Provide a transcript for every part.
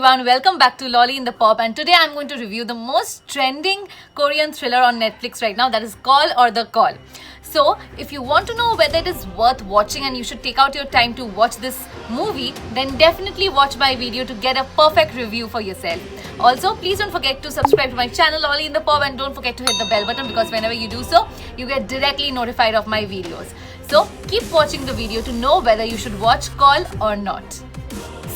everyone, welcome back to Lolly in the Pop, and today I'm going to review the most trending Korean thriller on Netflix right now, that is Call or The Call. So if you want to know whether it is worth watching and you should take out your time to watch this movie, then definitely watch my video to get a perfect review for yourself. Also, please don't forget to subscribe to my channel Lolly in the Pop, and don't forget to hit the bell button because whenever you do so, you get directly notified of my videos. So keep watching the video to know whether you should watch Call or not.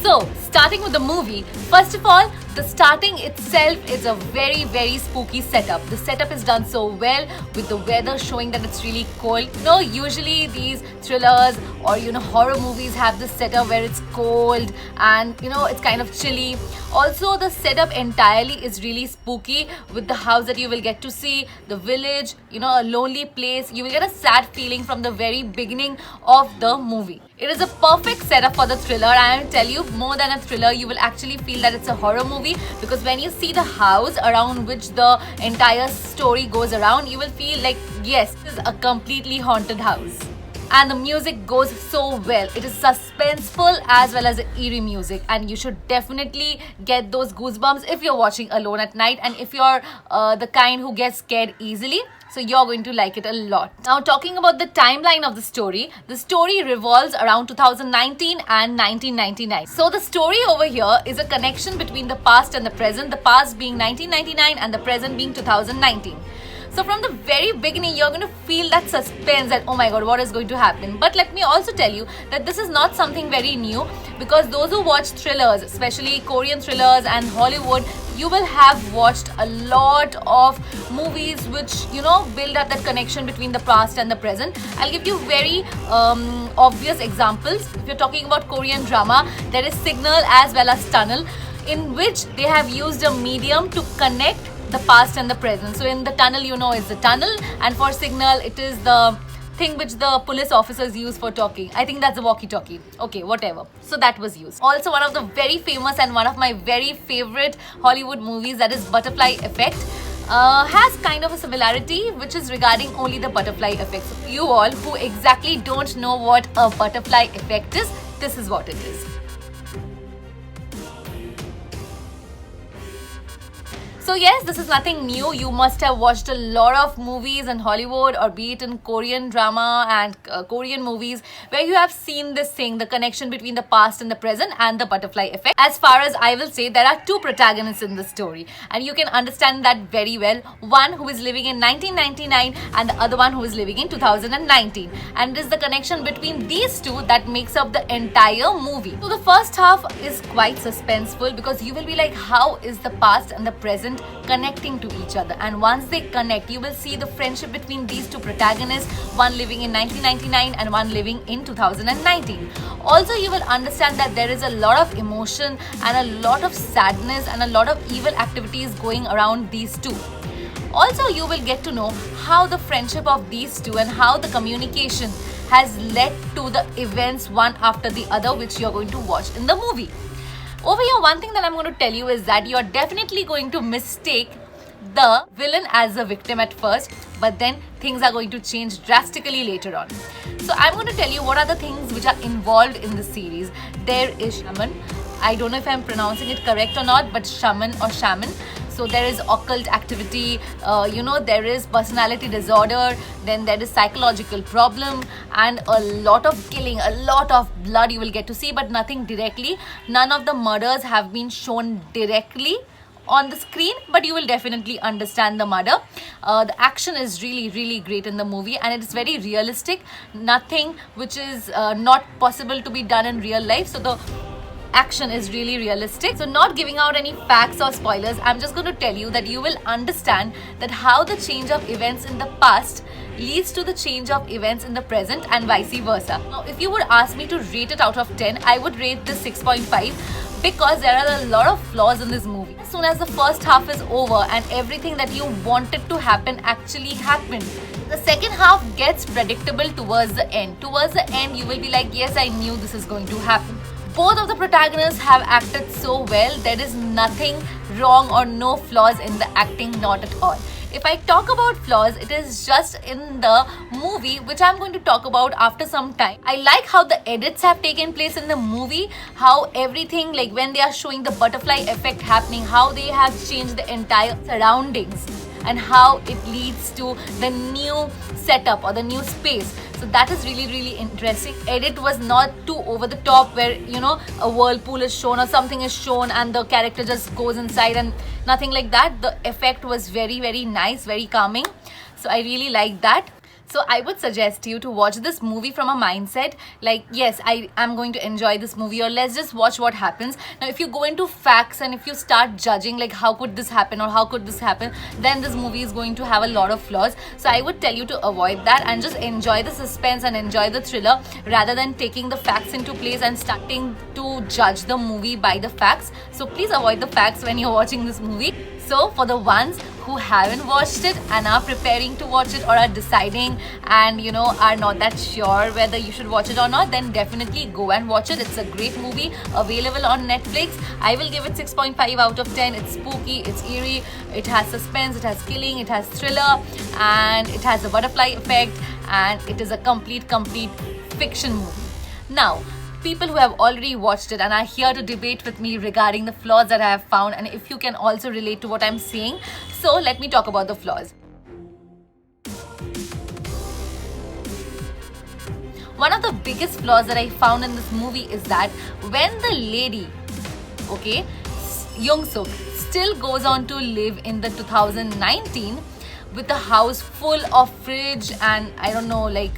So, starting with the movie, first of all, the starting itself is a very spooky setup. The setup is done so well with the weather showing that it's really cold. Usually these thrillers or horror movies have this setup where it's cold and it's kind of chilly. Also, the setup entirely is really spooky with the house that you will get to see, the village, a lonely place. You will get a sad feeling from the very beginning of the movie. It is a perfect setup for the thriller, and I will tell you, more than a thriller, you will actually feel that it's a horror movie, because when you see the house around which the entire story goes around, you will feel like, yes, this is a completely haunted house. And the music goes so well. It is suspenseful as well as eerie music, and you should definitely get those goosebumps if you're watching alone at night, and if you're the kind who gets scared easily, so you're going to like it a lot. Now, talking about the timeline of the story revolves around 2019 and 1999. So the story over here is a connection between the past and the present, the past being 1999 and the present being 2019. So from the very beginning, you're going to feel that suspense that, oh my god, what is going to happen? But let me also tell you that this is not something very new, because those who watch thrillers, especially Korean thrillers and Hollywood, you will have watched a lot of movies which, build up that connection between the past and the present. I'll give you very obvious examples. If you're talking about Korean drama, there is Signal as well as Tunnel, in which they have used a medium to connect the past and the present. So in the tunnel, is the tunnel, and for Signal, it is the thing which the police officers use for talking. I think that's a walkie-talkie. Okay, whatever. So that was used. Also, one of the very famous and one of my very favorite Hollywood movies, that is Butterfly Effect, has kind of a similarity, which is regarding only the butterfly effect. So you all who exactly don't know what a butterfly effect is, this is what it is. So yes, this is nothing new. You must have watched a lot of movies in Hollywood, or be it in Korean drama and Korean movies, where you have seen this thing, the connection between the past and the present and the butterfly effect. As far as I will say, there are two protagonists in the story, and you can understand that very well. One who is living in 1999 and the other one who is living in 2019. And it is the connection between these two that makes up the entire movie. So the first half is quite suspenseful, because you will be like, how is the past and the present connecting to each other? And once they connect, you will see the friendship between these two protagonists, one living in 1999 and one living in 2019. Also, you will understand that there is a lot of emotion and a lot of sadness and a lot of evil activities going around these two. Also, you will get to know how the friendship of these two and how the communication has led to the events one after the other, which you're going to watch in the movie. Over here, one thing that I'm going to tell you is that you're definitely going to mistake the villain as a victim at first, but then things are going to change drastically later on. So I'm going to tell you what are the things which are involved in the series. There is shaman. I don't know if I'm pronouncing it correct or not, but shaman or shaman. So there is occult activity, there is personality disorder, then there is psychological problem, and a lot of killing, a lot of blood you will get to see, but nothing directly. None of the murders have been shown directly on the screen, but you will definitely understand the murder. The action is really great in the movie, and it is very realistic. Nothing which is not possible to be done in real life. So the action is really realistic. So not giving out any facts or spoilers, I'm just going to tell you that you will understand that how the change of events in the past leads to the change of events in the present, and vice versa. Now, if you would ask me to rate it out of 10, I would rate this 6.5, because there are a lot of flaws in this movie. As soon as the first half is over and everything that you wanted to happen actually happened, the second half gets predictable towards the end. Towards the end, you will be like, yes, I knew this is going to happen. Both of the protagonists have acted so well. There is nothing wrong or no flaws in the acting, not at all. If I talk about flaws, it is just in the movie, which I'm going to talk about after some time. I like how the edits have taken place in the movie, how everything, like when they are showing the butterfly effect happening, how they have changed the entire surroundings and how it leads to the new setup or the new space. So that is really interesting. Edit was not too over the top where, you know, a whirlpool is shown or something is shown and the character just goes inside, and nothing like that. The effect was very nice, very calming. So I really like that. So I would suggest you to watch this movie from a mindset like, yes, I am going to enjoy this movie, or let's just watch what happens. Now if you go into facts and if you start judging like how could this happen or how could this happen, then this movie is going to have a lot of flaws. So I would tell you to avoid that and just enjoy the suspense and enjoy the thriller, rather than taking the facts into place and starting to judge the movie by the facts. So please avoid the facts when you're watching this movie. So for the ones who haven't watched it and are preparing to watch it, or are deciding and, you know, are not that sure whether you should watch it or not, then definitely go and watch it. It's a great movie available on Netflix. I will give it 6.5 out of 10. It's spooky, it's eerie, it has suspense, it has killing, it has thriller, and it has a butterfly effect, and it is a complete fiction movie. Now, people who have already watched it and are here to debate with me regarding the flaws that I have found, and if you can also relate to what I'm saying. So let me talk about the flaws. One of the biggest flaws that I found in this movie is that when the lady, okay, Young Suk, still goes on to live in the 2019 with a house full of fridge and I don't know, like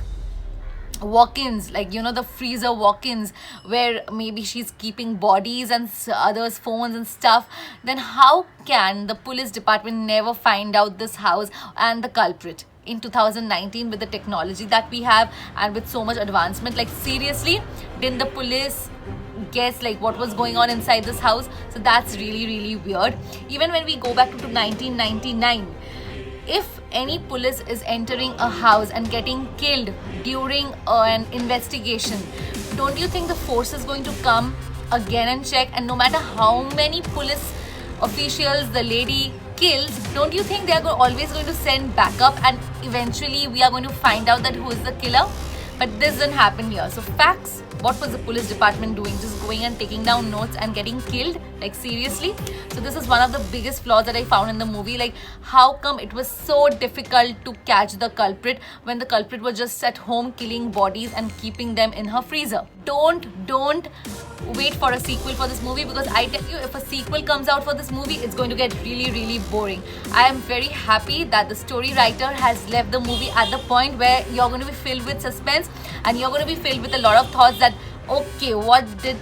walk-ins, like, you know, the freezer walk-ins where maybe she's keeping bodies and others' phones and stuff, then how can the police department never find out this house and the culprit in 2019 with the technology that we have and with so much advancement? Like, seriously, didn't the police guess like what was going on inside this house? So that's really weird. Even when we go back to 1999, if any police is entering a house and getting killed during an investigation, don't you think the force is going to come again and check? And no matter how many police officials the lady kills, don't you think they are always going to send backup, and eventually we are going to find out that who is the killer? But this didn't happen here. So facts, what was the police department doing? Just going and taking down notes and getting killed? Like, seriously? So this is one of the biggest flaws that I found in the movie. Like, how come it was so difficult to catch the culprit when the culprit was just at home killing bodies and keeping them in her freezer? Don't wait for a sequel for this movie, because I tell you, if a sequel comes out for this movie, it's going to get really boring. I am very happy that the story writer has left the movie at the point where you're going to be filled with suspense and you're going to be filled with a lot of thoughts that, okay, what did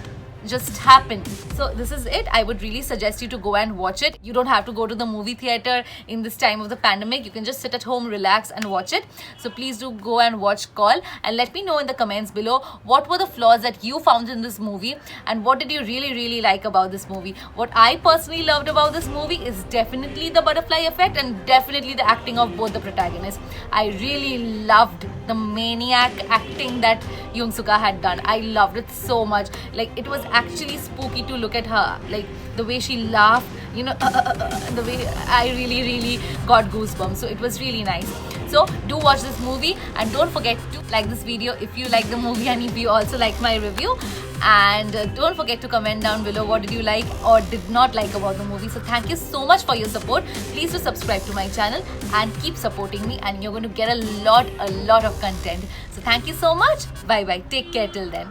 just happen? So this is it. I would really suggest you to go and watch it. You don't have to go to the movie theater in this time of the pandemic. You can just sit at home, relax and watch it. So please do go and watch Call, and let me know in the comments below what were the flaws that you found in this movie and what did you really like about this movie. What I personally loved about this movie is definitely the butterfly effect and definitely the acting of both the protagonists. I really loved the maniac acting that Young Suka had done. I loved it so much. Like, it was actually spooky to look at her, like the way she laughed, you know, the way I really got goosebumps. So it was really nice. So do watch this movie, and don't forget to like this video if you like the movie and if you also like my review, and don't forget to comment down below what did you like or did not like about the movie. So thank you so much for your support. Please do subscribe to my channel and keep supporting me, and you're going to get a lot of content. So thank you so much. Bye, take care till then.